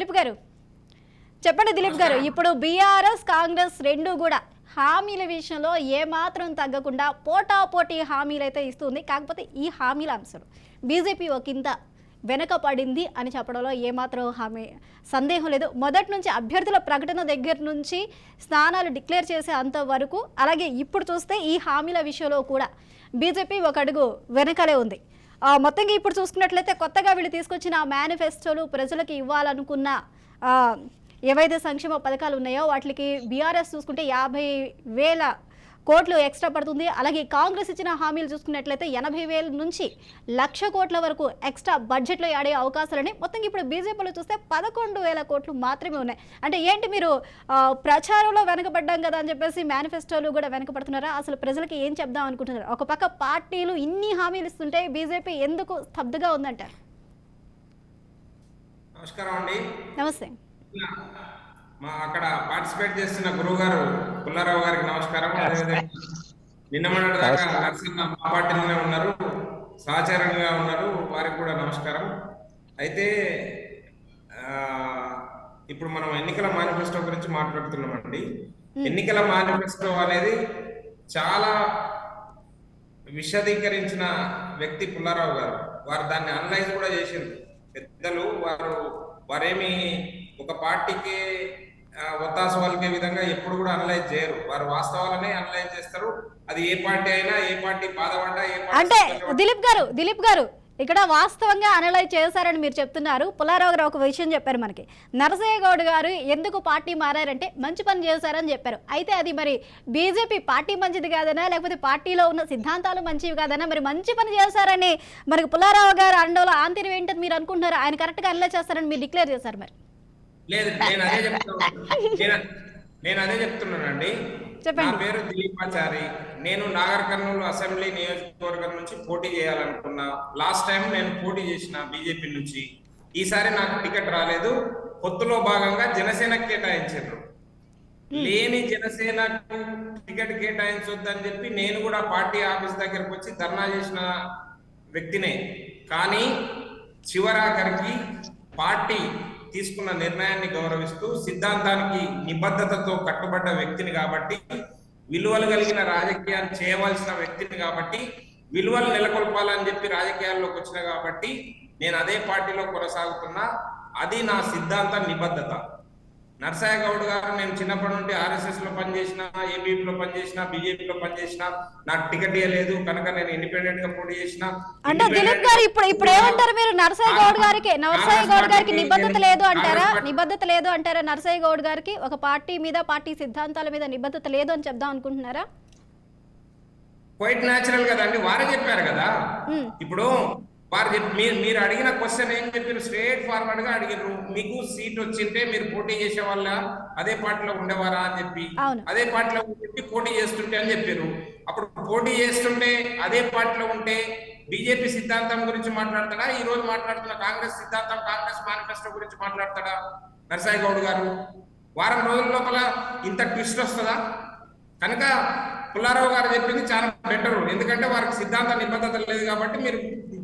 దిలీప్ గారు చెప్పండి. దిలీప్ గారు, ఇప్పుడు బీఆర్ఎస్ కాంగ్రెస్ రెండు కూడా హామీల విషయంలో ఏమాత్రం తగ్గకుండా పోటాపోటీ హామీలు అయితే ఇస్తుంది. కాకపోతే ఈ హామీల అంశాలు బీజేపీ ఒకంత వెనకపడింది అని చెప్పడంలో ఏమాత్రం సందేహం లేదు. మొదటి నుంచి అభ్యర్థుల ప్రకటన దగ్గర నుంచి స్థానాలు డిక్లేర్ చేసే అంతవరకు, అలాగే ఇప్పుడు చూస్తే ఈ హామీల విషయంలో కూడా బీజేపీ ఒక అడుగు వెనకలే ఉంది. మొత్తంగా ఇప్పుడు చూసుకున్నట్లయితే కొత్తగా వీళ్ళు తీసుకొచ్చిన మేనిఫెస్టోలు ప్రజలకు ఇవ్వాలనుకున్న ఏవైతే సంక్షేమ పథకాలు ఉన్నాయో వాటికి బీఆర్ఎస్ చూసుకుంటే 50,000 కోట్లు ఎక్స్ట్రా పడుతుంది. అలాగే కాంగ్రెస్ ఇచ్చిన హామీలు చూసుకున్నట్లయితే 80,000 నుంచి 1,00,000 కోట్ల వరకు ఎక్స్ట్రా బడ్జెట్లో ఆడే అవకాశాలని, మొత్తం ఇప్పుడు బీజేపీలో చూస్తే 11,000 కోట్లు మాత్రమే ఉన్నాయి. అంటే ఏంటి మీరు ప్రచారంలో వెనకబడ్డాం కదా అని చెప్పేసి మేనిఫెస్టోలు కూడా వెనకబడుతున్నారా? అసలు ప్రజలకి ఏం చెప్దాం అనుకుంటున్నారు? ఒక పక్క పార్టీలు ఇన్ని హామీలు ఇస్తుంటే బీజేపీ ఎందుకు స్తబ్దుగా ఉందంటారు? నమస్కారం అండి. నమస్తే. మా అక్కడ పార్టిసిపేట్ చేస్తున్న గురువు గారు పుల్లారావు గారికి నమస్కారం. అదేవిధంగా నిన్న మొన్నటి దాకా నరసింహ మా పార్టీలోనే ఉన్నారు, సహచరంగా ఉన్నారు, వారికి కూడా నమస్కారం. అయితే ఇప్పుడు మనం ఎన్నికల మేనిఫెస్టో గురించి మాట్లాడుతున్నామండి. ఎన్నికల మేనిఫెస్టో అనేది చాలా విశదీకరించిన వ్యక్తి పుల్లారావు గారు. వారు దాన్ని అనలైజ్ కూడా చేసింది. పెద్దలు వారేమి ఒక పార్టీకి ఒత్తాసు వాళ్ళకే విధంగా ఎప్పుడు కూడా అనలైజ్ చేయరు. వారు వాస్తవాలనే అనలైజ్ చేస్తారు. అది ఏ పార్టీ అయినా, ఏ పార్టీ బాధపడ్డా, ఏ పార్టీ. అంటే దిలీప్ గారు ఇక్కడ వాస్తవంగా అనలైజ్ చేశారని మీరు చెప్తున్నారు. పుల్లారావు గారు ఒక విషయం చెప్పారు మనకి. నరసయ్య గౌడ్ గారు ఎందుకు పార్టీ మారారంటే మంచి పని చేశారని చెప్పారు. అయితే అది మరి బీజేపీ పార్టీ మంచిది కాదనా, లేకపోతే పార్టీలో ఉన్న సిద్ధాంతాలు మంచివి కాదనా, మరి మంచి పని చేశారని మనకి పుల్లారావు గారు అండంలో ఆంతర్యం ఏంటని మీరు అనుకుంటున్నారు? ఆయన కరెక్ట్గా అనలైజ్ చేస్తారని మీరు డిక్లేర్ చేశారు. మరి లేదు, నేను అదే చెప్తున్నానండి. నా పేరు దిలీపాచారి. నేను నాగర్ కర్నూలు అసెంబ్లీ నియోజకవర్గం నుంచి పోటీ చేయాలనుకున్నా. లాస్ట్ టైం నేను పోటీ చేసిన బీజేపీ నుంచి. ఈసారి నాకు టికెట్ రాలేదు. పొత్తులో భాగంగా జనసేనకు కేటాయించారు. లేని జనసేనకు టికెట్ కేటాయించొద్దని చెప్పి నేను కూడా పార్టీ ఆఫీస్ దగ్గరకు వచ్చి ధర్నా చేసిన వ్యక్తినే. కానీ చివరాఖరికి పార్టీ తీసుకున్న నిర్ణయాన్ని గౌరవిస్తూ సిద్ధాంతానికి నిబద్ధతతో కట్టుబడ్డ వ్యక్తిని కాబట్టి, విలువలు కలిగిన రాజకీయాన్ని చేయవలసిన వ్యక్తిని కాబట్టి, విలువలు నెలకొల్పాలని చెప్పి రాజకీయాల్లోకి వచ్చిన కాబట్టి నేను అదే పార్టీలో కొనసాగుతున్నా. అది నా సిద్ధాంత నిబద్ధత. నరసయ్య గౌడ్ గారు నేను చిన్నప్పటి నుండి ఆర్ఎస్ఎస్ లో పనిచేసిన, ఏబీపీలో పనిచేసిన, బీజేపీలో పనిచేసిన, నాకు టికెట్ ఇవ్వలేదు కనుక నేను ఇండిపెండెంట్ గా పోటీ చేసిన. అంటే దిలీప్ గారు ఇప్పుడు ఏమంటారు మీరు? నరసయ్య గౌడ్ గారికి నిబద్ధత లేదు అంటారా? నరసయ్య గౌడ్ గారికి ఒక పార్టీ మీద, పార్టీ సిద్ధాంతాల మీద నిబద్ధత లేదు అని చెప్దాం అనుకుంటున్నారా? క్వైట్ న్యాచురల్ కదండి, వారే చెప్పారు కదా. ఇప్పుడు వారు మీరు అడిగిన క్వశ్చన్ ఏం చెప్పారు? స్ట్రేట్ ఫార్వర్డ్ గా అడిగారు. మీకు సీట్ వచ్చింటే మీరు పోటీ చేసే వాళ్ళ అదే పార్టీలో ఉండేవారా అని చెప్పి, అదే పార్టీలో ఉంటే పోటీ చేస్తుంటే అని చెప్పారు. అప్పుడు పోటీ చేస్తుంటే అదే పార్టీలో ఉంటే బీజేపీ సిద్ధాంతం గురించి మాట్లాడతాడా? ఈ రోజు మాట్లాడుతున్న కాంగ్రెస్ సిద్ధాంతం, కాంగ్రెస్ మేనిఫెస్టో గురించి మాట్లాడతాడా నరసయ్య గౌడ్ గారు? వారం రోజుల లోపల ఇంత ట్విస్ట్ వస్తుందా? కనుక పుల్లారావు గారు చెప్పింది చాలా బెటర్. ఎందుకంటే వారికి సిద్ధాంత నిబద్ధత లేదు కాబట్టి మీరు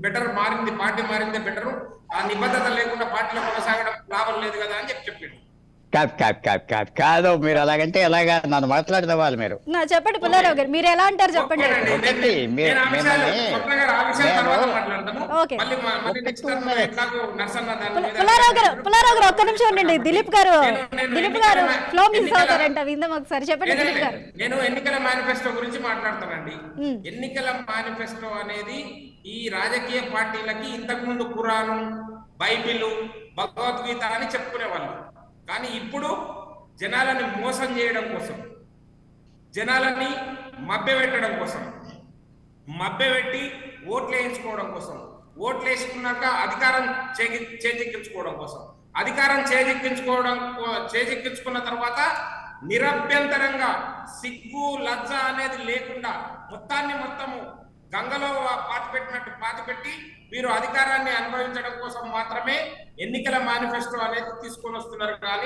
బెటర్ మారింది, పార్టీ మారిందే బెటరు. ఆ నిబద్ధత లేకుండా పార్టీలో కొనసాగడం లాభం లేదు కదా అని చెప్పిండు. కాదు, మీరు అలాగంటే ఎలాగా? నన్ను మాట్లాడేవాళ్ళు మీరు చెప్పండి. పుల్లారావు గారు మీరు ఎలా అంటారు చెప్పండి. పుల్లారావు గారు ఒక్క నిమిషం ఉండండి. దిలీప్ గారు ఫ్లో మిస్ అవుతారంట, విందాం ఒకసారి. చెప్పండి దిలీప్ గారు. నేను ఎన్నికల మేనిఫెస్టో గురించి మాట్లాడతానండి. ఎన్నికల మేనిఫెస్టో అనేది ఈ రాజకీయ పార్టీలకి ఇంతకు ముందు ఖురాను, బైబిల్, భగవద్గీత అని చెప్పుకునేవాళ్ళు. కానీ ఇప్పుడు జనాలని మోసం చేయడం కోసం, జనాలని మభ్యపెట్టడం కోసం, మభ్యపెట్టి ఓట్లు వేయించుకోవడం కోసం, ఓట్లు వేసుకున్నాక అధికారం చేజిక్కించుకోవడం కోసం, అధికారం చేజిక్కించుకున్న తర్వాత నిరభ్యంతరంగా సిగ్గు లజ్జ అనేది లేకుండా మొత్తము గంగలో పాతిపెట్టి వీరు అధికారాన్ని అనుభవించడం కోసం మాత్రమే ఎన్నికల మేనిఫెస్టో అనేది తీసుకొని వస్తున్నారు. కానీ